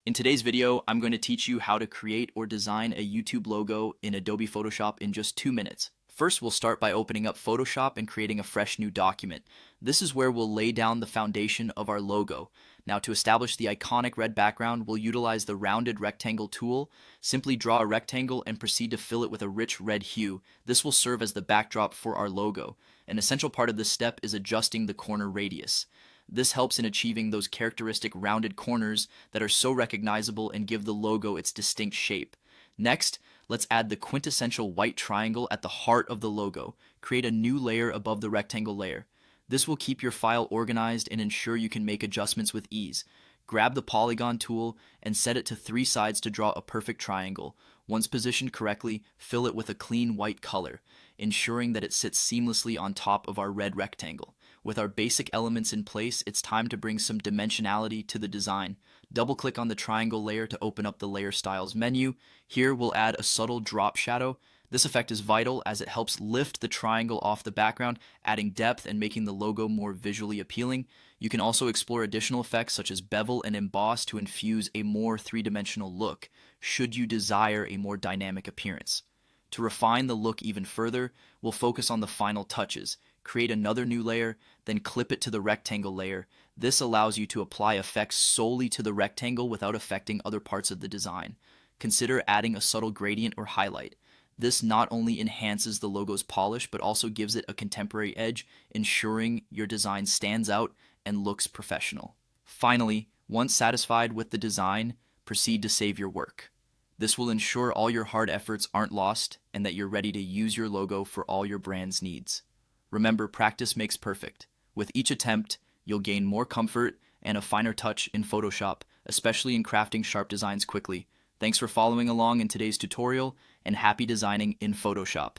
In today's video, I'm going to teach you how to create or design a YouTube logo in Adobe Photoshop in just 2 minutes. First, we'll start by opening up Photoshop and creating a fresh new document. This is where we'll lay down the foundation of our logo. Now, to establish the iconic red background, we'll utilize the rounded rectangle tool. Simply draw a rectangle and proceed to fill it with a rich red hue. This will serve as the backdrop for our logo. An essential part of this step is adjusting the corner radius. This helps in achieving those characteristic rounded corners that are so recognizable and give the logo its distinct shape. Next, let's add the quintessential white triangle at the heart of the logo. Create a new layer above the rectangle layer. This will keep your file organized and ensure you can make adjustments with ease. Grab the polygon tool and set it to 3 sides to draw a perfect triangle. Once positioned correctly, fill it with a clean white color, ensuring that it sits seamlessly on top of our red rectangle. With our basic elements in place, it's time to bring some dimensionality to the design. Double-click on the triangle layer to open up the Layer Styles menu. Here we'll add a subtle drop shadow. This effect is vital as it helps lift the triangle off the background, adding depth and making the logo more visually appealing. You can also explore additional effects such as bevel and emboss to infuse a more three-dimensional look, should you desire a more dynamic appearance. To refine the look even further, we'll focus on the final touches. Create another new layer, then clip it to the rectangle layer. This allows you to apply effects solely to the rectangle without affecting other parts of the design. Consider adding a subtle gradient or highlight. This not only enhances the logo's polish, but also gives it a contemporary edge, ensuring your design stands out and looks professional. Finally, once satisfied with the design, proceed to save your work. This will ensure all your hard efforts aren't lost and that you're ready to use your logo for all your brand's needs. Remember, practice makes perfect. With each attempt, you'll gain more comfort and a finer touch in Photoshop, especially in crafting sharp designs quickly. Thanks for following along in today's tutorial, and happy designing in Photoshop.